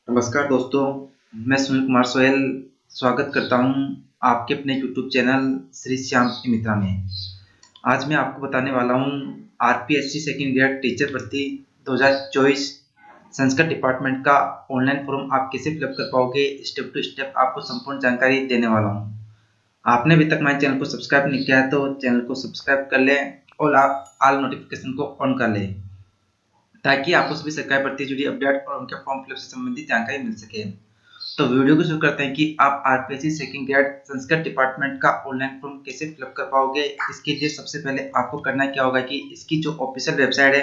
नमस्कार दोस्तों, मैं सुनील कुमार सोहेल स्वागत करता हूं आपके अपने यूट्यूब चैनल श्री श्याम की मित्रा में। आज मैं आपको बताने वाला हूं आरपीएससी सेकंड ग्रेड टीचर भर्ती 2024 संस्कृत डिपार्टमेंट का ऑनलाइन फॉर्म आप कैसे फिलअप कर पाओगे। स्टेप टू स्टेप आपको संपूर्ण जानकारी देने वाला हूं। आपने अभी तक हमारे चैनल को सब्सक्राइब नहीं किया है तो चैनल को सब्सक्राइब कर लें और आप ऑल नोटिफिकेशन को ऑन कर लें ताकि आपको सभी सरकारी भर्ती से जुड़ी अपडेट और उनके फॉर्म फिलअप से संबंधित जानकारी मिल सके। तो वीडियो को शुरू करते हैं कि आप RPSC second grade Sanskrit department का ऑनलाइन फॉर्म कैसे फिलअप कर पाओगे। इसके लिए सबसे पहले आपको करना क्या होगा कि इसकी जो ऑफिशियल वेबसाइट है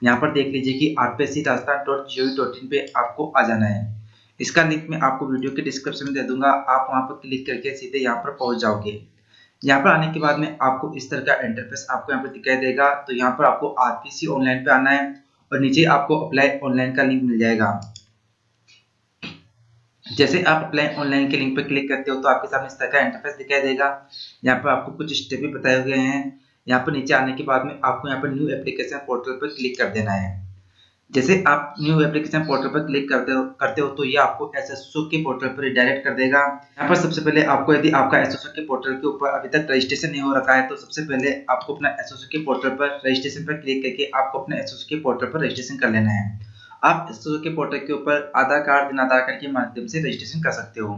यहाँ पर देख लीजिए कि rpsc.rajasthan.gov.in पे आपको आ जाना है। इसका लिंक मैं आपको वीडियो के डिस्क्रिप्शन में दे दूंगा, आप वहां पर क्लिक करके सीधे यहाँ पर पहुंच जाओगे। यहाँ पर आने के बाद में आपको इस तरह का इंटरफेस आपको यहाँ पर दिखाई देगा। तो यहाँ पर आपको आरपीसी ऑनलाइन पे आना है और नीचे आपको अप्लाई ऑनलाइन का लिंक मिल जाएगा। जैसे आप अप्लाई ऑनलाइन के लिंक पर क्लिक करते हो तो आपके सामने इस तरह का इंटरफेस दिखाई देगा। यहाँ पर आपको कुछ स्टेप भी बताए हुए हैं। यहाँ पर नीचे आने के बाद में आपको यहाँ पर न्यू एप्लीकेशन पोर्टल पर क्लिक कर देना है। जैसे आप न्यू एप्लीकेशन पोर्टल पर क्लिक करते हो तो ये आपको एसएसओ के पोर्टल पर रिडायरेक्ट कर देगा। यहाँ पर सबसे पहले आपको, यदि आपका एसएसओ के पोर्टल के ऊपर अभी तक रजिस्ट्रेशन नहीं हो रखा है तो सबसे पहले आपको अपना एसएसओ के पोर्टल पर रजिस्ट्रेशन पर क्लिक करके आपको अपने एसएसओ के पोर्टल पर रजिस्ट्रेशन कर लेना है। आप एसएसओ के पोर्टल के ऊपर आधार कार्ड के माध्यम से रजिस्ट्रेशन कर सकते हो।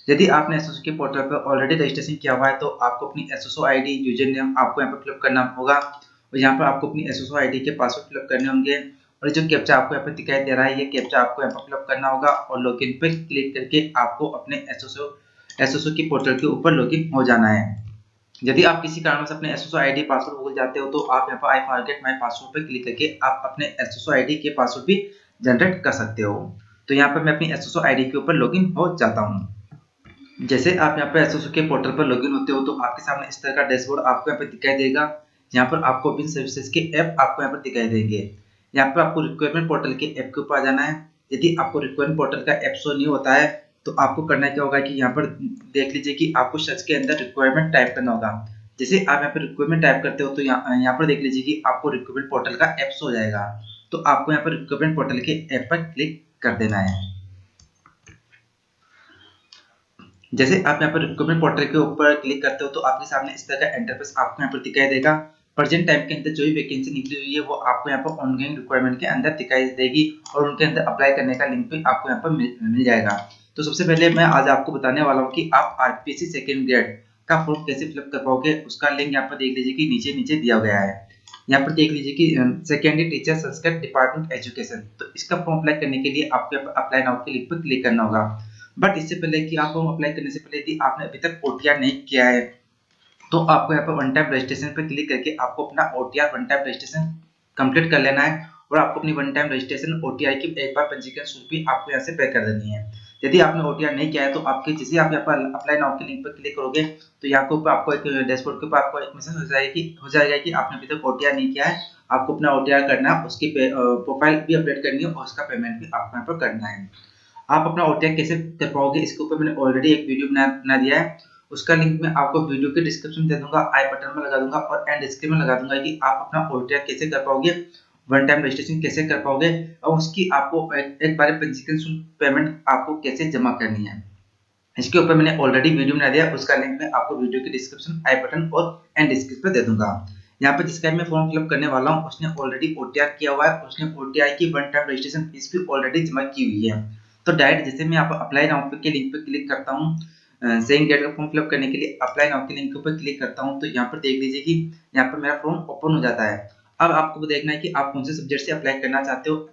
यदि आपने एसएसओ के पोर्टल पर ऑलरेडी रजिस्ट्रेशन किया हुआ है तो आपको अपनी एसएसओ आईडी यूजर नेम आपको यहाँ पर फिलअप करना होगा और यहाँ पर आपको अपनी एसएसओ आईडी के पासवर्ड फिलअप करने होंगे और जो कैप्चा आपको यहाँ पर दिखाई दे रहा है ये कैप्चा आपको यहाँ पर फिलअप करना होगा और लॉगिन पे क्लिक करके आपको अपने एसएसओ के पोर्टल के ऊपर लॉगिन हो जाना है। यदि आप किसी कारण से अपने एसएसओ आईडी पासवर्ड भूल जाते हो तो आप यहाँ पर आई फॉरगेट माय पासवर्ड पे क्लिक करके आप अपने एसएसओ आईडी के पासवर्ड भी जनरेट कर सकते हो। तो यहाँ पर मैं अपनी एसएसओ आईडी के ऊपर लॉगिन हो जाता हूँ। जैसे आप यहाँ पर एसएसओ के पोर्टल पर लॉगिन होते हो तो आपके सामने इस तरह का डैशबोर्ड आपको यहाँ पर दिखाई देगा। यहाँ पर आपको विन सर्विसेज के ऐप आपको यहाँ पर दिखाई देंगे। यहाँ पर आपको रिक्वायरमेंट पोर्टल के ऐप के ऊपर आ जाना है। यदि आपको रिक्वायरमेंट पोर्टल का ऐप शो नहीं होता है तो आपको करना क्या होगा कि यहाँ पर देख लीजिए कि आपको सर्च के अंदर रिक्वायरमेंट टाइप करना होगा। जैसे आप यहाँ पर रिक्वायरमेंट टाइप करते हो तो यहाँ पर देख लीजिए कि आपको रिक्वायरमेंट पोर्टल का ऐप शो हो जाएगा। तो आपको यहाँ पर रिक्वायरमेंट पोर्टल के ऐप पर क्लिक कर देना है। जैसे आप यहाँ पर रिक्वायरमेंट पोर्टल के ऊपर क्लिक करते हो तो आपके सामने इस तरह का इंटरफेस आपको यहाँ पर दिखाई देगा। प्रेजेंट टाइम के अंदर जो भी वैकेंसी निकली हुई है वो आपको यहाँ पर ऑनगोइंग रिक्वायरमेंट के अंदर दिखाई देगी और उनके अंदर अप्लाई करने का लिंक भी आपको यहाँ पर मिल जाएगा। तो सबसे पहले मैं आज आपको बताने वाला हूँ कि आप आरपीएससी सेकंड ग्रेड का फॉर्म कैसे फिलअप कर पाओगे। उसका लिंक यहाँ पर देख लीजिए कि नीचे नीचे दिया गया है। यहाँ पर देख लीजिए कि secondary teacher Sanskrit department education, तो इसका फॉर्म अप्लाई करने के लिए आपको अप्लाई नाउ के लिंक पर क्लिक करना होगा। बट इससे पहले कि आप फॉर्म अप्लाई करने से पहले यदि आपने अभी तक ओटीआर नहीं किया है तो आपको यहाँ पर वन टाइम रजिस्ट्रेशन पर क्लिक करके आपको अपना OTR one time registration complete कर लेना है और आपको अपनी वन टाइम रजिस्ट्रेशन ओटीआर की एक बार पंजीकरण शुल्क भी आपको यहाँ से पे कर देनी है। यदि आपने ओटीआर नहीं किया है तो आपके जैसे आप यहाँ पर अप्लाई नाउ के लिंक पर क्लिक करोगे तो यहाँ के ऊपर आपको एक डैशबोर्ड के ऊपर आपको एक मैसेज हो जाएगा कि आपने अभी तक ओटीआर नहीं किया है, आपको अपना ओटीआर करना है, उसकी प्रोफाइल भी अपडेट करनी है और उसका पेमेंट भी आपको यहाँ पर करना है। आप अपना ओटीआर कैसे कर पाओगे इसके ऊपर मैंने ऑलरेडी एक वीडियो बना दिया है। उसका लिंक मैं आपको वीडियो के डिस्क्रिप्शन में दे दूंगा, आई बटन में लगा दूंगा और एंड स्क्रीन में लगा दूंगा कि आप अपना ओटीआर कैसे कर पाओगे, वन टाइम रजिस्ट्रेशन कैसे कर पाओगे और उसकी आपको एक बार पंजीकरण शुल्क पेमेंट आपको कैसे जमा करनी है। इसके ऊपर मैंने ऑलरेडी वीडियो बना दिया, उसका लिंक मैं आपको वीडियो के डिस्क्रिप्शन, आई बटन और एंड स्क्रीन पर दे दूंगा। यहाँ पर जिसका मैं फॉर्म फिलअप करने वाला हूँ उसने ऑलरेडी ओटीआर किया हुआ है, उसने ओटीआर की वन टाइम रजिस्ट्रेशन फीस भी ऑलरेडी जमा की हुई है। तो डायरेक्ट जैसे मैं यहाँ पर अप्लाई नाउ के लिंक पर क्लिक करता हूँ, सेकंड ग्रेड का फॉर्म फिलअप करने के लिए अप्लाई नाउ के लिंक के ऊपर क्लिक करता हूँ तो यहाँ पर देख लीजिए कि यहाँ पर मेरा फॉर्म ओपन हो जाता है। अब आपको देखना है कि आप कौन से सब्जेक्ट से अप्लाई करना चाहते हो।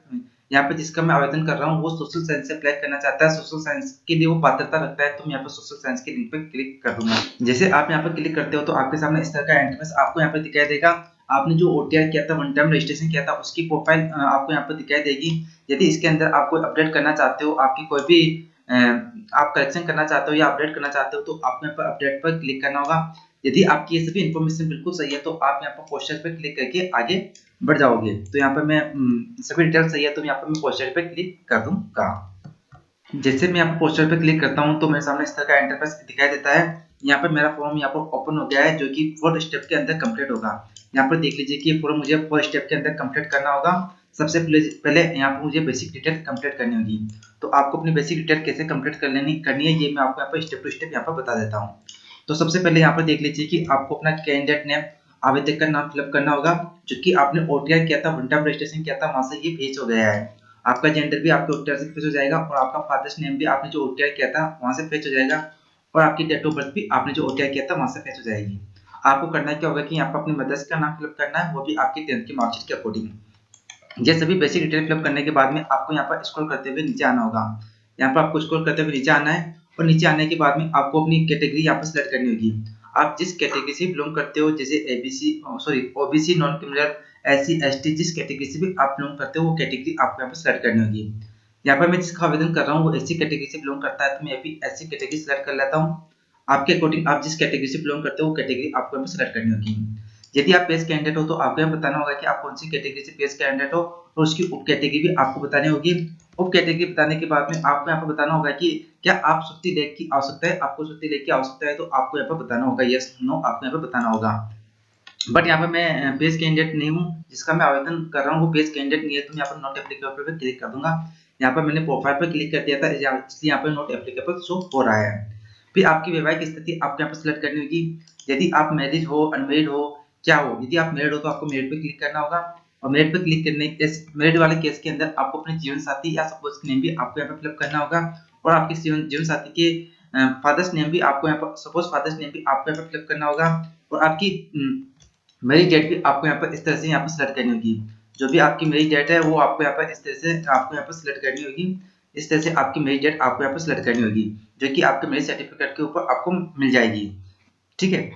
यहाँ पर जिसका मैं आवेदन कर रहा हूँ वो सोशल साइंस से अप्लाई करना चाहता है, सोशल साइंस के लिए वो पात्रता रखता है, तो मैं यहाँ पर सोशल साइंस के लिंक पर क्लिक कर दूंगा। जैसे आप यहाँ पर क्लिक करते हो तो आपके सामने इस तरह का इंटरफेस आपको यहाँ पर दिखाई देगा। आपने जो ओटीआर किया था, वन टाइम रजिस्ट्रेशन किया था, उसकी प्रोफाइल आपको यहाँ पर दिखाई देगी। यदि इसके अंदर आप कोई अपडेट करना चाहते हो, आपकी कोई भी आप करेक्शन करना चाहते हो या अपडेट करना चाहते हो तो आपको यहाँ पर अपडेट पर क्लिक करना होगा। यदि आपकी ये सभी इन्फॉर्मेशन बिल्कुल सही है तो आप यहाँ पर पोस्टर पर क्लिक करके आगे बढ़ जाओगे। तो यहाँ पर मैं सभी डिटेल सही है तो यहाँ पर मैं पोस्टर पे क्लिक कर दूंगा। जैसे मैं यहाँ पर पोस्टर पे क्लिक करता हूँ तो मेरे सामने इस तरह का इंटरफेस दिखाई देता है। यहाँ पर मेरा फॉर्म यहाँ पर ओपन हो गया है जो कि 4 स्टेप के अंदर कंप्लीट होगा। यहाँ पर देख लीजिए कि फॉर्म मुझे 4 स्टेप के अंदर कंप्लीट करना होगा। सबसे पहले यहाँ पर मुझे बेसिक डिटेल कंप्लीट करनी होगी। तो आपको अपनी बेसिक डिटेल कैसे कंप्लीट करनी है ये मैं आपको यहाँ पर स्टेप टू स्टेप यहाँ पर बता देता हूँ। तो सबसे पहले यहाँ पर देख लीजिए कि आपको अपना कैंडिडेट नेम, आवेदक का नाम फिलअप करना होगा, जो कि आपने ओटीआर किया था, वन टाइम रजिस्ट्रेशन किया था, वहां से ये फेच हो गया है। आपका जेंडर भी आपके ओटीआर से फेच हो जाएगा और आपका फादर्स नेम भी आपने जो ओटीआर किया था वहां से फेच हो जाएगा और आपकी डेट ऑफ बर्थ भी आपने जो ओटीआर किया था वहां से फेच हो जाएगी। आपको करना क्या होगा कि यहाँ पर अपने मदर्स का नाम फिलअप करना है, वो भी आपकी 10th की मार्कशीट के अकॉर्डिंग। ये सभी बेसिक डिटेल फिलअप करने के बाद में आपको यहाँ पर स्क्रॉल करते हुए नीचे आना होगा। यहाँ पर आपको स्क्रॉल करते हुए नीचे आना है और नीचे आने के बाद में आपको अपनी कैटेगरी यहाँ पर सिलेक्ट करनी होगी। आप जिस कैटेगरी से बिलोंग करते हो, जैसे OBC, non criminal, SC, ST, जिस कैटेगरी से भी आप बिलोंग करते हो वो कैटेगरी आपको यहाँ पर सिलेक्ट करनी होगी। यहाँ पर मैं जिसका आवेदन कर रहा हूँ वो एससी कैटेगरी से बिलोंग करता है, तो मैं अभी एससी कैटेगरी सिलेक्ट कर लेता हूँ। आपके अकॉर्डिंग आप जिस कैटेगरी से बिलोंग करते हो वो कैटेगरी आपको यहाँ पर सिलेक्ट करनी होगी। यदि आप पेज कैंडिडेट हो तो आपको यहाँ बताना होगा कि आप कौन सी कैटेगरी से पेज कैंडिडेट हो और उसकी उप कैटेगरी भी आपको बतानी होगी। उप कैटेगरी बताने के बाद में आपको यहाँ पर बताना होगा कि क्या आप छुट्टी लेख की आवश्यकता है, आपको छुट्टी लेख की आवश्यकता है तो आपको यहाँ पर बताना होगा यस नो, आपको यहाँ पर बताना होगा। बट यहाँ पर मैं पेज कैंडिडेट नहीं हूँ, जिसका मैं आवेदन कर रहा हूँ वो पेज कैंडिडेट नहीं है, तो मैं यहाँ पर नॉट एप्लीकेबल पर क्लिक कर दूंगा। यहाँ पर मैंने प्रोफाइल पर क्लिक कर दिया था, इसलिए यहाँ पर नॉट एप्लीकेबल शो हो रहा है। फिर आपकी वैवाहिक स्थिति आपको यहाँ पर सिलेक्ट करनी होगी। यदि आप मैरिज हो, अनमेरिड हो, क्या हो। यदि आप मैरिड हो तो आपको मैरिड पे क्लिक करना होगा और मैरिड पे क्लिक करने मैरिड वाले केस के अंदर आपको अपने जीवन साथी या सपोज नेम भी आपको यहाँ पे फिलअप करना होगा और आपके जीवन साथी के फादर्स नेम भी आपको यहाँ पर सपोज फादर्स नेम भी आपको यहाँ पे फिलअप करना होगा और आपकी मैरिज डेट भी आपको यहाँ पर इस तरह से यहाँ पर सिलेक्ट करनी होगी। जो भी आपकी मैरिज डेट है वो आपको यहाँ पर इस तरह से आपको यहाँ पर सिलेक्ट करनी होगी। इस तरह से आपकी मैरिज डेट आपको यहाँ पर सिलेक्ट करनी होगी, जो कि आपके मैरिज सर्टिफिकेट के ऊपर आपको मिल जाएगी। ठीक है,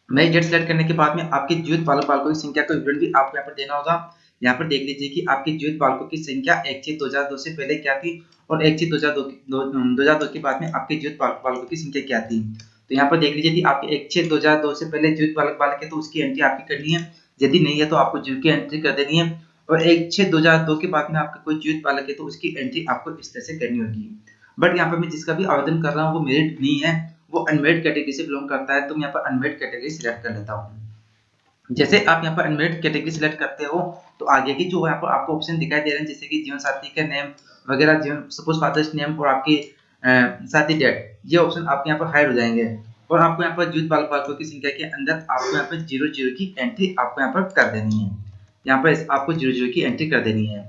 मैरिज डेट सेलेक्ट करने के बाद में आपके जीवित बालकों की संख्या का विवरण भी आपको यहाँ पर देना होगा। यहाँ पर देख लीजिए कि आपके जीवित बालकों की संख्या 1/6/2002 से पहले क्या थी और 1/6/2002 के बाद में आपके जीवित बालकों की संख्या क्या थी। तो यहाँ पर देख लीजिए कि आपके 1/6/2002 से पहले जीवित बालक है तो उसकी एंट्री आपकी करनी है, यदि नहीं है तो आपको जीवित की एंट्री कर देनी है और 1/6/2002 के बाद में आपका कोई जीवित बालक है तो उसकी एंट्री आपको इस तरह से करनी होगी। बट यहाँ पर मैं जिसका भी आवेदन कर रहा हूँ वो मेरिट नहीं है, वो अनमेरिड कैटेगरी से बिलोंग करता है, तो मैं यहाँ पर अनमेरिड कैटेगरी सिलेक्ट कर लेता हूँ। जैसे आप यहाँ पर अनमेरिड कैटेगरी सिलेक्ट करते हो तो आगे की जो यहाँ पर आपको ऑप्शन दिखाई दे रहे हैं, जैसे कि जीवन साथी का नेम वगैरह, जीवन सपोज फादर्स नेम और आपकी साथी डेट, ये ऑप्शन आपके यहाँ पर हाइड हो जाएंगे और आपको यहाँ पर जीवित बालकों की संख्या के अंदर आपको यहाँ पर 00 की एंट्री आपको यहाँ पर कर देनी है। यहाँ पर आपको 00 की एंट्री कर देनी है।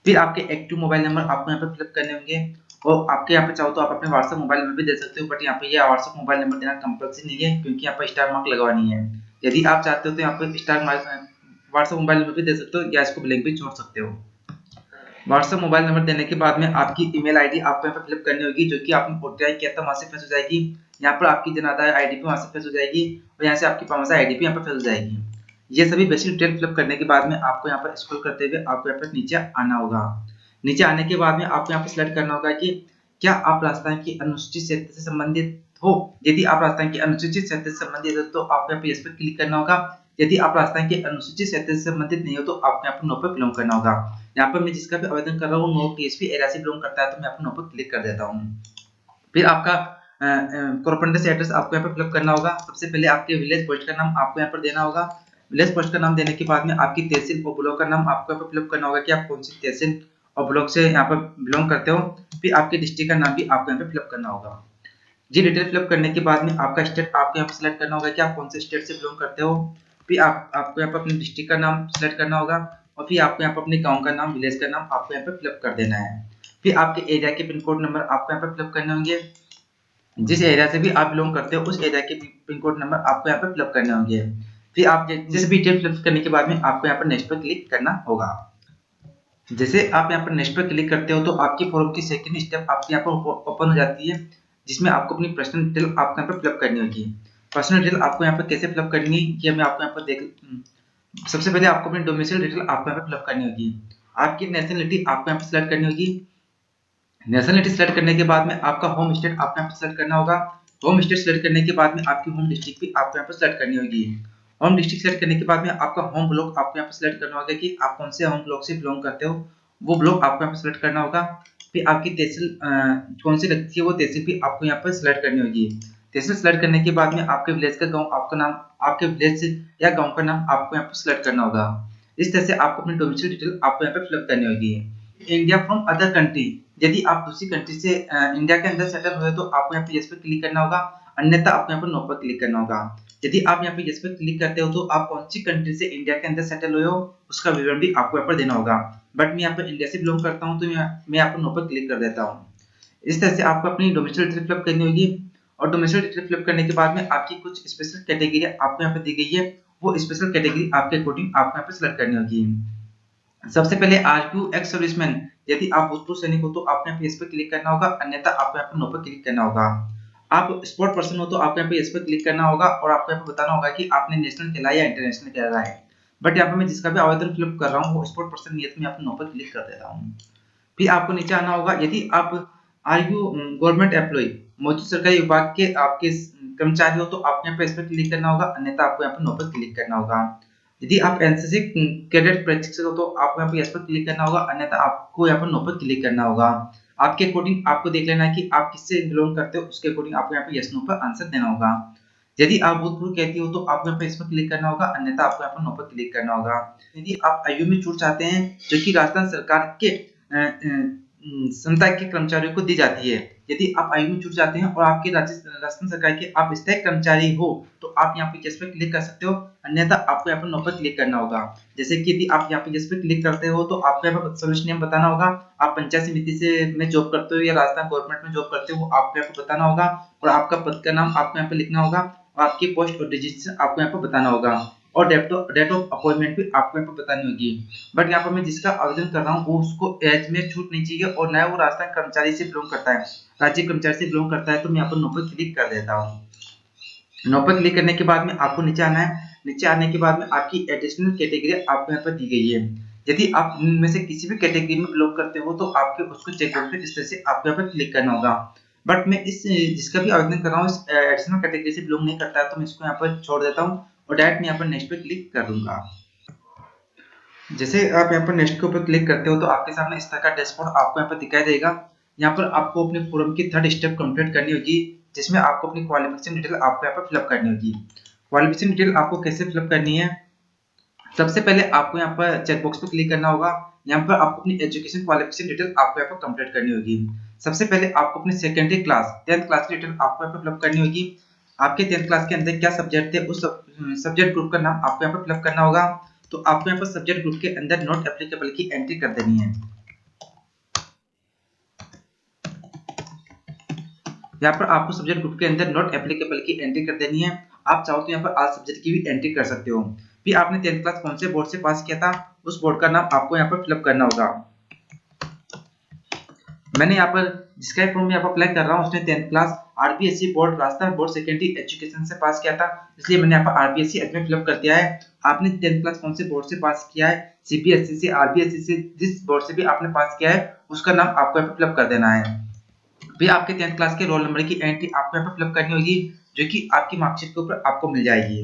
फिर आपके एक्टिव मोबाइल नंबर आपको यहाँ पर फिलअप करने होंगे और आपके यहाँ पे चाहो तो आप अपने व्हाट्सएप मोबाइल नंबर भी दे सकते हो, बट यहाँ पे ये व्हाट्सएप मोबाइल नंबर देना कंपल्सरी नहीं है क्योंकि यहाँ पर स्टार मार्क लगवानी है। यदि आप चाहते हो तो यहाँ पे star mark WhatsApp mobile number भी दे सकते हो या इसको ब्लैंक भी छोड़ सकते हो। व्हाट्सएप मोबाइल नंबर देने के बाद में आपकी ईमेल आईडी आपको यहाँ पे फिलअप करनी होगी, जो कि आपने ओटीआई किया था वहां से फेच हो जाएगी। यहाँ पर आपकी जन आधार आईडी भी वहां से फेच हो जाएगी और यहाँ से आपकी पामसा आईडी भी यहाँ पर फेच हो जाएगी। ये सभी बेसिक डिटेल फिलअप करने के बाद में आपको यहाँ पर स्क्रॉल करते हुए आपको यहाँ पर नीचे आना होगा। नीचे आने के बाद में आपको यहाँ पर सिलेक्ट करना होगा कि क्या आप राजस्थान की अनुसूचित क्षेत्र से संबंधित हो। यदि आप राजस्थान की अनुसूचित क्षेत्र से संबंधित हो तो आपको यहाँ पर इस पर क्लिक करना होगा। यदि आप राजस्थान के अनुसूचित क्षेत्र से संबंधित नहीं हो तो आपको यहाँ पर नो पर बिलोंग करना होगा। यहाँ पर मैं जिसका भी आवेदन कर रहा हूँ नो टीएसपी एरिया से बिलोंग करता है, तो मैं यहाँ पर नो पर क्लिक कर देता हूँ। फिर आपका कॉरस्पॉन्डेंस एड्रेस आपको यहाँ पर फिलअप करना होगा। सबसे पहले आपके विलेज पोस्ट का नाम आपको यहाँ पर देना होगा। विलेज पोस्ट का नाम देने के बाद में आपकी तहसील और ब्लॉक का नाम आपको यहाँ पर फिलअप करना होगा कि आप कौन सी तहसील और ब्लॉक से यहाँ पर बिलोंग करते हो। फिर आपके डिस्ट्रिक्ट का नाम भी आपको यहाँ पे फिलअप करना होगा। जी डिटेल फिलअप करने के बाद में आपका स्टेट आपको यहाँ पे सिलेक्ट करना होगा कि आप कौन से स्टेट से बिलोंग करते हो। फिर आपको यहाँ पर अपने डिस्ट्रिक्ट का नाम सिलेक्ट करना होगा और फिर आपको यहाँ पर अपने गाँव का नाम, विलेज का नाम आपको यहाँ पे फिलअप कर देना है। फिर आपके एरिया के पिन कोड नंबर आपको यहाँ पे फिलअप करने होंगे। जिस एरिया से भी आप बिलोंग करते हो उस एरिया के पिन कोड नंबर आपको यहाँ पे फिलअप करने होंगे। फिर आप जिस भी डिटेल फिलअप करने के बाद में आपको यहाँ पर नेक्स्ट पर क्लिक करना होगा। जैसे आप यहाँ पर नेक्स्ट पर क्लिक करते हो तो आपकी फॉर्म की सेकंड स्टेप आपके यहाँ पर ओपन हो जाती है, जिसमें आपको अपनी पर्सनल डिटेल आपको यहाँ पर फिलअप करनी होगी। पर्सनल डिटेल आपको यहाँ पर कैसे फिलअप करनी है ये मैं आपको यहाँ पर देख। सबसे पहले आपको अपनी डोमिसाइल डिटेल आपको यहाँ पर फिलअप करनी होगी। आपकी नेशनलिटी आपको यहाँ पर सिलेक्ट करनी होगी। नेशनलिटी सिलेक्ट करने के बाद में आपका होम स्टेट आपको यहाँ पर सिलेक्ट करना होगा। होम स्टेट सिलेक्ट करने के बाद में आपकी होम डिस्ट्रिक्ट भी आपको यहाँ पर सिलेक्ट करनी होगी। होम डिस्ट्रिक्ट सेलेक्ट करने के बाद में आपका होम ब्लॉक आपको यहाँ पर सिलेक्ट करना होगा कि आप कौन से होम ब्लॉक से बिलोंग करते हो, वो ब्लॉक आपको यहाँ पर सिलेक्ट करना होगा। फिर आपकी तहसील कौन सी लगती है वो तहसील भी आपको यहाँ पर सिलेक्ट करनी होगी। तहसील सिलेक्ट करने के बाद में आपके विलेज का गाँव आपका नाम, आपके विलेज या गाँव का नाम आपको यहाँ पर सिलेक्ट करना होगा। इस तरह से आपको अपनी डोमेस्टिक डिटेल आपको यहाँ पे फिलअप करनी होगी। इंडिया फ्रॉम अदर कंट्री, यदि आप दूसरी कंट्री से इंडिया के अंदर सेटल हुए तो आपको यहाँ पे यस पे क्लिक करना होगा, अन्यथा आपको यहाँ पर नो पर क्लिक करना होगा। यदि आप यहाँ पे यस पे क्लिक करते हो तो आप कौन सी कंट्री से इंडिया के अंदर सेटल हुए हो उसका विवरण भी आपको यहाँ पर देना होगा। बट मैं यहाँ पर इंडिया से बिलोंग करता हूँ तो मैं यहाँ पर नो पर क्लिक कर देता हूँ। इस तरह से आपको अपनी डोमेस्टिक डिटेल फिलअप करनी होगी और डोमेस्टिक डिटेल फिलअप करने के बाद में आपकी कुछ स्पेशल कैटेगरी आपको यहाँ पे दी गई है, वो स्पेशल कैटेगरी आपके अकॉर्डिंग आपको यहाँ पे सिलेक्ट करनी होगी। सबसे पहले आर यू एक्स सर्विसमैन, यदि आप भूतपूर्व सैनिक हो तो आपको यहाँ पे इस पर क्लिक करना होगा, अन्यथा आपको यहाँ पे नो पर क्लिक करना होगा। आप स्पोर्ट पर्सन हो तो आपको यहाँ पे इस पर क्लिक करना होगा और आपको यहाँ पे बताना होगा कि आपने नेशनल खेला या इंटरनेशनल खेला है। बट यहाँ पे मैं जिसका भी आवेदन फिलअप कर रहा हूँ वो स्पोर्ट पर्सन नियत में यहाँ पे नो पर क्लिक कर देता हूँ। फिर आपको नीचे आना होगा, यदि आप आर यू गवर्नमेंट एम्प्लॉय, मौजूद सरकारी विभाग के आपके कर्मचारी हो तो आपको यहाँ पे इस पर क्लिक करना होगा, अन्यथा आपको यहाँ पे नो पर क्लिक करना होगा। यदि आप एनसीसी कैडेट प्रशिक्षक हो तो आपको यहाँ पे यस पर क्लिक करना होगा, अन्यथा आपको यहाँ पर नो पर क्लिक करना होगा। आपके अकॉर्डिंग आपको देख लेना है कि आप किससे बिलोंग करते हो, उसके अकॉर्डिंग आपको यहाँ पे यस नो पर आंसर देना होगा। यदि आप भूतपूर्व कहती हो तो आपको यहाँ पे इस पर क्लिक करना होगा, अन्यथा आपको यहाँ पर नो पर क्लिक करना होगा। यदि आप आयु में छूट चाहते हैं जो कि राजस्थान सरकार के संस्थायी के कर्मचारियों को दी जाती है, यदि आप आयु में छूट जाते हैं और आपके राजस्थान सरकार के आप स्थायी कर्मचारी हो तो आप यहाँ पे यस पे क्लिक कर सकते हो, अन्यथा आपको यहाँ पर नो पर क्लिक करना होगा। जैसे कि यदि आप यहाँ पे यस पे क्लिक करते हो तो आपको यहाँ पर सर्विस नेम बताना होगा, आप पंचायत समिति से में जॉब करते हो या राजस्थान गवर्नमेंट में जॉब करते हो आपको यहाँ पे बताना होगा, और आपका पद का नाम आपको यहाँ पे लिखना होगा और आपकी पोस्ट और डिजिट आपको यहाँ पे बताना होगा, और डेट ऑफ अपॉइंटमेंट भी आपको यहाँ पे बतानी होगी। बट यहाँ पर मैं जिसका आवेदन कर रहा हूँ वो उसको एज में छूट नहीं चाहिए और न वो राजस्थान कर्मचारी से बिलोंग करता है, राज्य कर्मचारी से बिलोंग करता है, तो मैं यहाँ पर नो पर क्लिक कर देता हूँ। नो पर क्लिक करने के बाद में आपको नीचे आना है, नीचे आने के बाद में आपकी एडिशनल कैटेगरी आपको यहाँ पर दी गई है। यदि आप इनमें से किसी भी कैटेगरी में बिलोंग करते हो तो आपके उसको चेक बॉक्स पे इस तरह से आपको यहाँ पर क्लिक करना होगा। बट मैं इस जिसका भी आवेदन कर रहा हूँ इस एडिशनल कैटेगरी से बिलोंग नहीं करता है, तो मैं इसको यहाँ पर छोड़ देता हूँ और डायरेक्ट मैं यहाँ पर नेक्स्ट पे क्लिक कर दूंगा। जैसे आप यहाँ पर नेक्स्ट के ऊपर क्लिक करते हो तो आपके सामने इस तरह का डैशबोर्ड आपको यहाँ पर दिखाई देगा। यहाँ पर आपको अपने फॉर्म की थर्ड स्टेप कंप्लीट करनी होगी, जिसमें आपको अपनी क्वालिफिकेशन डिटेल आपको यहाँ पर फिलअप करनी होगी। क्वालिफिकेशन डिटेल आपको कैसे फिलअप करनी है, सबसे पहले आपको यहाँ पर चेकबॉक्स पे क्लिक करना होगा। यहाँ पर आपको अपनी एजुकेशन क्वालिफिकेशन डिटेल आपको यहाँ पर कंप्लीट करनी होगी। सबसे पहले आपको अपनी सेकेंडरी क्लास 10th क्लास की डिटेल आपको यहाँ पर फिलअप करनी होगी। आपके 10th क्लास के अंदर क्या सब्जेक्ट थे उस सब्जेक्ट ग्रुप का नाम आपको यहाँ पर फिलअप करना होगा। तो आपको यहाँ पर सब्जेक्ट ग्रुप के अंदर नॉट एप्लीकेबल की एंट्री कर देनी है। यहाँ पर आपको सब्जेक्ट ग्रुप के अंदर नॉट एप्लीकेबल की एंट्री कर देनी है। आप चाहो तो यहाँ पर आज सब्जेक्ट की भी एंट्री कर सकते हो। फिर आपने 10th क्लास कौन से बोर्ड से पास किया था उस बोर्ड का नाम आपको यहाँ पर फिलअप करना होगा। मैंने यहाँ पर जिसका फॉर्म यहाँ पर अप्लाई कर रहा हूँ उसने 10th class RBSC board Rajasthan board secondary education से पास किया था, इसलिए मैंने यहाँ पर आरबीएससी एडमिट फिलअप कर दिया है। आपने 10th क्लास कौन से बोर्ड से पास किया है, सीबीएसई से, आरबीएससी से, जिस बोर्ड से भी आपने पास किया है उसका नाम आपको यहाँ पर फिलअप कर देना है। फिर आपके 10th क्लास के रोल नंबर की एंट्री आपको यहाँ पर फिलअप करनी होगी, जो कि आपकी मार्कशीट के ऊपर आपको मिल जाएगी।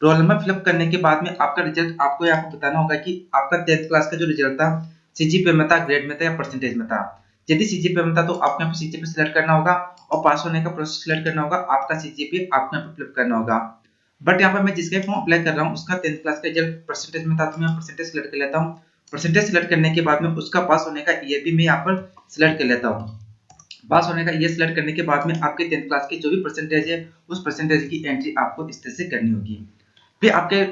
रोल नंबर फिलअप करने के बाद में आपका रिजल्ट आपको यहाँ पर बताना होगा कि आपका 10th क्लास का जो रिजल्ट था सीजीपीए में था, ग्रेड में था या परसेंटेज में था। यदि सीजीपीए में था तो आपको यहाँ पर सीजीपीए सिलेक्ट करना होगा और पास होने का प्रोसेस सिलेक्ट करना होगा, आपका सीजीपीए आपको यहाँ पर फिलअप करना होगा। बट यहाँ पर मैं जिसका फॉर्म अप्लाई कर रहा हूँ उसका 10th क्लास का रिजल्ट परसेंटेज में था, तो मैं परसेंटेज सिलेक्ट कर लेता हूँ। परसेंटेज सिलेक्ट करने के बाद में उसका पास होने का ईयर भी मैं यहाँ पर सिलेक्ट कर लेता हूँ। पास होने का ईयर सिलेक्ट करने के बाद में आपके 10th क्लास के जो भी परसेंटेज है उस परसेंटेज की एंट्री आपको इस तरह से करनी होगी। फिर आपके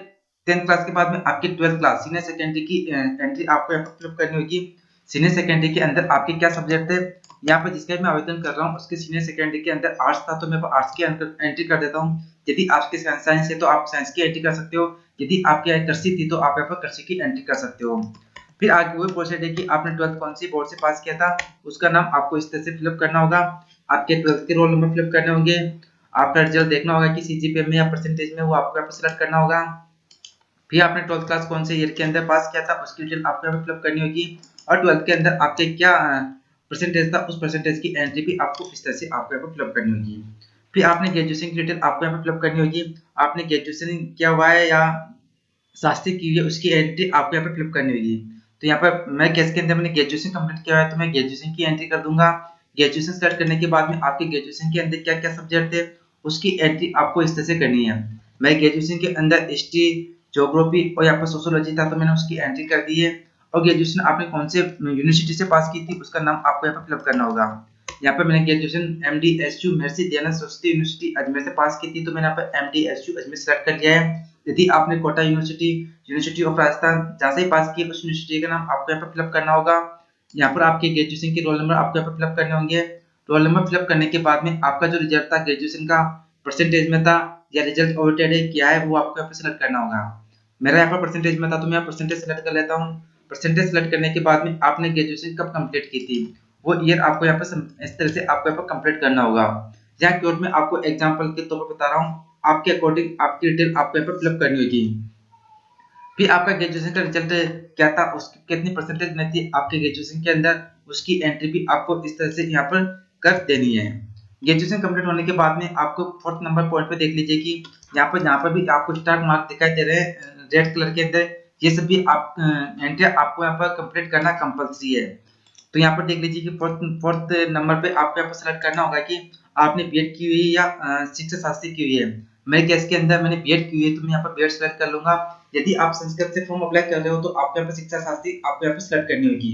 10th क्लास के बाद में आपकी 12th क्लास सीनियर सेकेंडरी की एंट्री आपको यहाँ पर फिलअप करनी होगी। सीनियर सेकेंडरी के अंदर आपके क्या सब्जेक्ट थे, यहाँ पर जिसका मैं आवेदन कर रहा हूँ उसके सीनियर सेकेंडरी के अंदर आर्ट्स था, तो मैं आर्ट्स की एंट्री कर देता हूँ। यदि आपके साइंस है तो आप साइंस की एंट्री कर सकते हो, यदि आपके कृषि थी तो आप यहाँ पर कृषि की एंट्री कर सकते हो। फिर आगे वही प्रोसेस है कि आपने 12th कौन सी बोर्ड से पास किया था उसका नाम आपको इस तरह से फिलअप करना होगा। आपके 12th के रोल नंबर फिलअप करने होंगे, आपका रिजल्ट देखना होगा कि सीजीपीए में या परसेंटेज में, वो आपको यहाँ पर सिलेक्ट करना होगा। फिर आपने 12th क्लास कौन से ईयर के अंदर पास किया था उसकी डिटेल आपको यहाँ पर फिलअप करनी होगी, और 12th के अंदर आपके क्या परसेंटेज था उस परसेंटेज की एंट्री भी आपको इस तरह से आपको यहाँ पर फिलअप करनी होगी। फिर आपने ग्रेजुएशन की डिटेल आपको यहाँ पर फिलअप करनी होगी, आपने ग्रेजुएशन किया हुआ है या शास्त्री की हुई है उसकी एंट्री आपको यहाँ पर फिलअप करनी होगी। तो यहाँ पर मैं केस के अंदर मैंने ग्रेजुएशन कंप्लीट किया है तो मैं ग्रेजुएशन की एंट्री कर दूंगा। ग्रेजुएशन स्टार्ट करने के बाद में आपके ग्रेजुएशन के अंदर क्या क्या सब्जेक्ट थे उसकी एंट्री आपको इस तरह से करनी है। मैं ग्रेजुएशन के अंदर हिस्ट्री, ज्योग्राफी और यहाँ पर सोशियोलॉजी था तो मैंने उसकी एंट्री कर दी है। और ग्रेजुएशन आपने कौन से यूनिवर्सिटी से पास की थी उसका नाम आपको यहाँ पर फिलअप करना होगा। यहाँ पर मैंने graduation MDSU Maharshi Dayanand Saraswati university Ajmer से पास की थी तो मैंने यहाँ पर MDSU अजमेर सेलेक्ट कर लिया है। यदि आपने कोटा यूनिवर्सिटी ऑफ राजस्थान जहाँ से पास किया उस यूनिवर्सिटी का नाम आपको यहाँ पर फिलअप करना होगा। यहाँ पर आपके ग्रेजुएशन के रोल नंबर आपको यहाँ पर फिलअप करने होंगे। रोल नंबर फिलअप करने के बाद में आपका जो रिजल्ट था ग्रेजुएशन का परसेंटेज में था या रिजल्ट ओवरटेड है क्या है वो आपको यहाँ पर सिलेक्ट करना होगा। मेरा यहाँ पर परसेंटेज में था तो मैं परसेंटेज सेलेक्ट कर लेता हूँ। परसेंटेज सेलेक्ट करने के बाद में आपने ग्रेजुएशन कब कंप्लीट की थी वो ईयर आपको यहाँ पर इस तरह से आपको यहाँ पर कंप्लीट करना होगा। यहाँ कोड में आपको एग्जांपल के तौर पर बता रहा हूँ, आपके अकॉर्डिंग आपकी डिटेल आपको यहाँ पर फिलअप करनी होगी। फिर आपका ग्रेजुएशन का रिजल्ट क्या था, उसकी कितनी परसेंटेज में थी आपके ग्रेजुएशन के अंदर, उसकी एंट्री भी आपको इस तरह से यहाँ पर कर देनी है। ग्रेजुएशन कंप्लीट होने के बाद में आपको 4th नंबर पॉइंट पे देख लीजिए कि यहाँ पर भी आपको स्टार मार्क दिखाई दे रहे हैं रेड कलर के अंदर, ये सब भी आप एंट्री आपको यहाँ पर कंप्लीट करना कंपल्सरी है। तो यहाँ पर देख लीजिए कि फोर्थ नंबर पे आपको यहाँ पर सेलेक्ट करना होगा कि आपने बीएड की हुई है या शिक्षा शास्त्री की हुई है। मेरे केस के अंदर मैंने बीएड की हुई है तो मैं यहाँ पर बीएड सेलेक्ट कर लूंगा। यदि आप संस्कृत से फॉर्म अप्लाई कर रहे हो तो आपको यहाँ पर शिक्षा शास्त्री आपको यहाँ पर सेलेक्ट करनी होगी।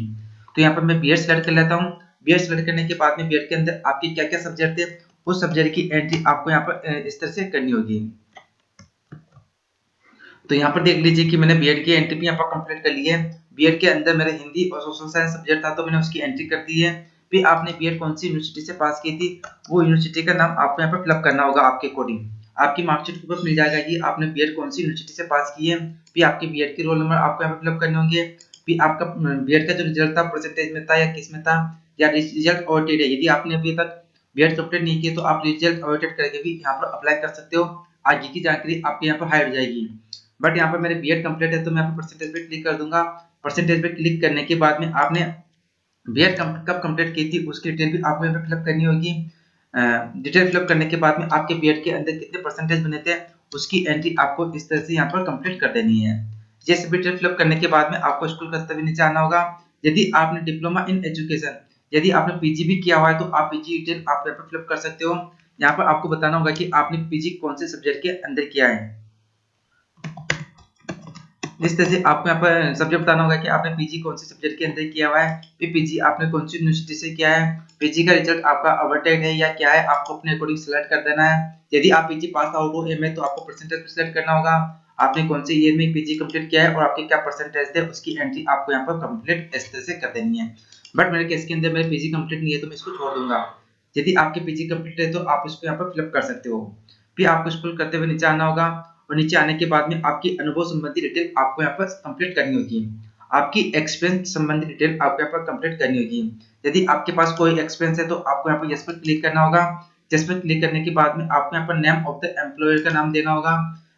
तो यहाँ पर मैं बीएड सेलेक्ट कर लेता हूँ। बीएड सेलेक्ट करने के बाद में बीएड के अंदर आपके क्या क्या सब्जेक्ट थे उस सब्जेक्ट की एंट्री आपको यहाँ पर इस तरह से करनी होगी। तो यहाँ पर देख लीजिए कि मैंने बीएड की एंट्री भी यहाँ पर कंप्लीट कर ली है। बीएड के अंदर मेरा हिंदी और सोशल साइंस सब्जेक्ट था तो मैंने उसकी एंट्री कर दी है। फिर आपने बीएड कौन सी यूनिवर्सिटी से पास की थी वो यूनिवर्सिटी का नाम आपको यहाँ पर फिलअप करना होगा आपके अकॉर्डिंग। आपकी मार्कशीट के ऊपर मिल जाएगा कि आपने बीएड कौन सी यूनिवर्सिटी से पास की है। फिर आपके बीएड के रोल नंबर आपको यहाँ पर फिलअप करने होंगे। फिर आपका बीएड का जो रिजल्ट था परसेंटेज में था या किस में था या रिजल्ट अवॉइडेड है, यदि आपने अभी तक बीएड कंप्लीट नहीं किया तो आप रिजल्ट अवॉइडेड करके भी यहाँ पर अप्लाई कर सकते हो। आगे की जानकारी आपके यहाँ पर हाइड हो जाएगी। बट यहाँ पर मेरे बीएड कंप्लीट है तो मैं यहाँ पर परसेंटेज पे क्लिक कर दूंगा। परसेंटेज पे क्लिक करने के बाद में आपने बीएड कब कंप्लीट की थी उसकी डिटेल भी आपको यहाँ पे फिलअप करनी होगी। डिटेल फिलअप करने के बाद में आपके बीएड के अंदर कितने परसेंटेज बने थे उसकी एंट्री आपको इस तरह से यहाँ पर कंप्लीट कर देनी है। ये सभी डिटेल फिलअप करने के बाद में आपको स्कूल का स्तर भी नीचे आना होगा। यदि आपने डिप्लोमा इन एजुकेशन यदि आपने पीजी भी किया हुआ है तो आप पीजी डिटेल आप यहाँ पर फिलअप कर सकते हो। यहाँ पर आपको बताना होगा कि आपने पीजी कौन से सब्जेक्ट के अंदर किया है। इस तरह से आपको यहाँ पर सब्जेक्ट बताना होगा कि आपने पीजी कौन से सब्जेक्ट के अंदर किया हुआ है, फिर पीजी आपने कौन सी यूनिवर्सिटी से किया है, पीजी का रिजल्ट आपका अवॉइडेड है या क्या है आपको अपने अकॉर्डिंग सिलेक्ट कर देना है। यदि आप पीजी पास आउट हो एम तो आपको परसेंटेज सिलेक्ट करना होगा, आपने कौन से ईयर में पीजी कंप्लीट किया है और आपके क्या परसेंटेज थे उसकी एंट्री आपको यहाँ पर कंप्लीट इस तरह से कर देनी है। बट मेरे केस के अंदर मेरे पीजी कंप्लीट नहीं है तो मैं इसको छोड़ दूंगा। यदि आपके पीजी कंप्लीट है तो आप इसको यहाँ पर फिलअप कर सकते हो। फिर आपको स्क्रॉल करते हुए नीचे आना होगा और नीचे आने के बाद में आपकी अनुभव संबंधी डिटेल आपको यहाँ पर कंप्लीट करनी होगी। आपकी एक्सपीरियंस संबंधी डिटेल आपको यहाँ पर कंप्लीट करनी होगी। यदि आपके पास कोई एक्सपीरियंस है तो आपको यहाँ पर यस पर क्लिक करना होगा। यस पर क्लिक करने के बाद में आपको यहाँ पर नेम ऑफ द एम्प्लॉयर का नाम देना होगा।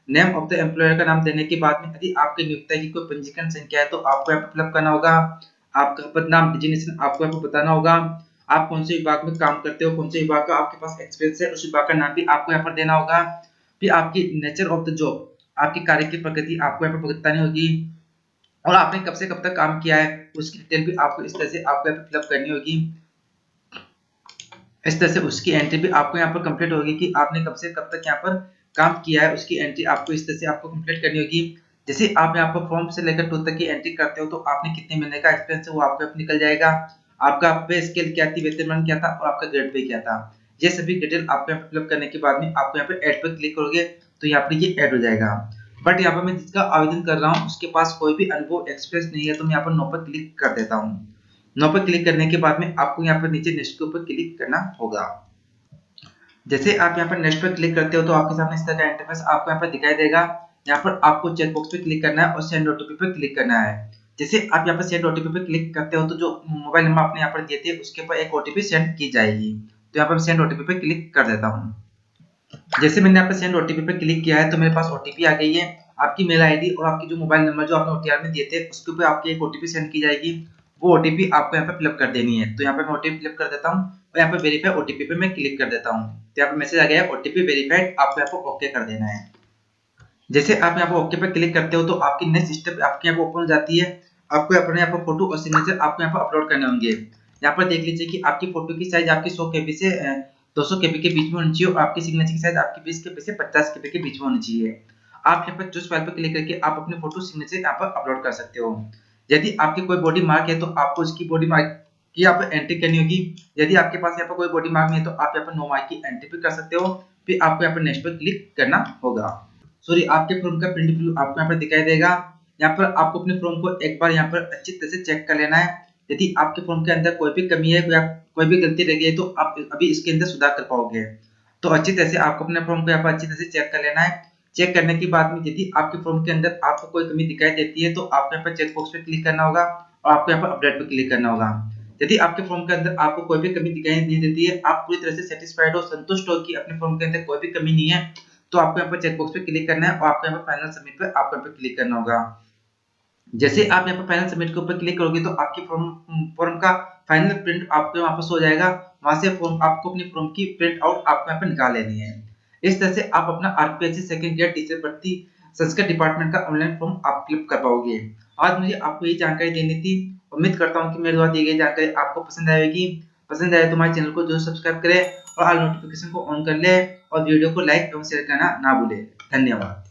नेम ऑफ द एम्प्लॉयर का नाम देने के बाद में यदि आपके नियोक्ता की कोई पंजीकरण संख्या है तो आपको यहाँ पर फिलअप करना होगा। आपका पद नाम डिजिग्नेशन आपको यहाँ पर बताना होगा। आप कौन से विभाग में काम करते हो, कौन से विभाग का आपके पास एक्सपीरियंस है उस विभाग का नाम भी आपको यहाँ पर देना होगा। फिर आपकी नेचर ऑफ द जॉब आपकी कार्य की प्रकृति आपको यहाँ पर बतानी होगी और आपने कब से कब तक काम किया है उसकी डिटेल भी आपको इस तरह से आपको यहाँ पर फिलअप करनी होगी। इस तरह से उसकी एंट्री भी आपको यहाँ पर कंप्लीट होगी कि आपने कब से कब तक यहाँ पर काम किया है, उसकी एंट्री आपको इस तरह से आपको कंप्लीट करनी होगी। जैसे आप यहाँ पर फॉर्म से लेकर 2 तक की एंट्री करते हो तो आपने कितने महीने का एक्सपीरियंस है वो आपको निकल जाएगा। आपका पे स्केल क्या थी, वेतनमान क्या था और आपका ग्रेड पे क्या था, ये सभी डिटेल आपको यहाँ पर फिलअप करने के बाद में आपको यहाँ पर ऐड पर क्लिक करोगे तो यहाँ पर ये ऐड हो जाएगा। बट यहाँ पर मैं जिसका आवेदन कर रहा हूँ उसके पास कोई भी अनुभव एक्सपीरियंस नहीं है तो मैं यहाँ पर नो पर क्लिक कर देता हूँ। नो पर क्लिक करने के बाद में आपको यहाँ पर नीचे नेक्स्ट के ऊपर क्लिक करना होगा। जैसे आप यहाँ पर नेक्स्ट पर क्लिक करते हो तो आपके सामने इस तरह का इंटरफेस आपको यहाँ पर दिखाई देगा। यहाँ पर आपको चेक बॉक्स पे क्लिक करना है और सेंड ओटीपी पे क्लिक करना है। जैसे आप यहाँ पर सेंड ओटीपी पे क्लिक करते हो तो जो मोबाइल नंबर आपने यहाँ पर दिए थे उसके ऊपर एक ओटीपी सेंड की जाएगी। तो यहाँ पर सेंड ओटीपी पे क्लिक कर देता हूँ। जैसे मैंने यहाँ पर सेंड ओटीपी पे क्लिक किया है तो मेरे पास ओटीपी आ गई है। आपकी मेल आईडी और आपकी जो मोबाइल नंबर जो आपने ओटीआर में दिए थे उसके ऊपर आपकी एक ओटीपी सेंड की जाएगी। वो ओटीपी आपको यहाँ पे फिलअप कर देनी है। तो यहाँ पे मैं ओटीपी फिलअप कर देता हूँ और यहाँ पे वेरीफाई ओटीपी पे मैं क्लिक कर देता हूँ। तो यहाँ पे मैसेज आ गया है ओटीपी वेरीफाइड, आपको यहाँ पे ओके कर देना है। जैसे आप यहाँ पे ओके पे क्लिक करते हो तो आपकी नेक्स्ट स्टेप आपके यहाँ पे ओपन हो जाती है। आपको अपने यहाँ पर फोटो और सिग्नेचर आपको यहाँ पर अपलोड करने होंगे। यहाँ पर देख लीजिए कि आपकी फोटो की साइज आपकी 100 KB से 200 KB के बीच में होनी चाहिए और आपकी सिग्नेचर की साइज आपकी 20 KB से 50 KB के बीच में होनी चाहिए। आप यहाँ पर चूज फाइल पर क्लिक करके आप अपने फोटो सिग्नेचर यहाँ पर अपलोड कर सकते हो। यदि आपके कोई बॉडी मार्क है तो आपको इसकी बॉडी मार्क की यहाँ पर एंट्री करनी होगी। यदि आपके पास यहाँ पर कोई बॉडी मार्क नहीं है तो आप यहाँ पर नो मार्क की एंट्री भी कर सकते हो। फिर आपको यहाँ पर नेक्स्ट पर क्लिक करना होगा। सॉरी, आपके फॉर्म का प्रिंट व्यू आपको यहाँ पर दिखाई देगा। यहाँ पर आपको अपने फॉर्म को एक बार यहाँ पर अच्छी तरह से चेक कर लेना है। यदि आपके फॉर्म के अंदर कोई भी कमी है या कोई भी गलती रह गई है तो आप अभी इसके अंदर सुधार कर पाओगे। तो अच्छी तरह से आपको अपने फॉर्म को यहाँ पर अच्छी तरह से चेक कर लेना है। चेक करने के बाद में यदि आपके फॉर्म के अंदर आपको कोई कमी दिखाई देती है तो आपको यहाँ पर चेक बॉक्स पे क्लिक करना होगा और आपको यहाँ पर अपडेट पे क्लिक करना होगा। यदि आपके फॉर्म के अंदर आपको कोई भी कमी दिखाई नहीं देती है, आप पूरी तरह से सेटिस्फाइड हो, संतुष्ट हो कि अपने फॉर्म के अंदर कोई भी कमी नहीं है, तो आपको यहाँ पर चेक बॉक्स पे क्लिक करना है और आपको यहाँ पर फाइनल सबमिट पे आपको यहाँ पर क्लिक करना होगा। जैसे आप यहाँ पर फाइनल सबमिट के ऊपर क्लिक करोगे तो आपके फॉर्म का फाइनल प्रिंट आपको वापस हो जाएगा। वहां से फॉर्म आपको अपनी फॉर्म की प्रिंट आउट आपको यहाँ पर निकाल लेनी है। इस तरह से आप अपना आरपीएससी सेकंड ईयर टीचर भर्ती संस्कृत डिपार्टमेंट का ऑनलाइन फॉर्म आप फिल कर पाओगे। आज मुझे आपको ये जानकारी देनी थी। उम्मीद करता हूँ कि मेरे द्वारा दी गई जानकारी आपको पसंद आएगी। पसंद आए तो हमारे चैनल को जरूर सब्सक्राइब करें और ऑल नोटिफिकेशन को ऑन कर ले और वीडियो को लाइक एवं शेयर करना ना भूले। धन्यवाद।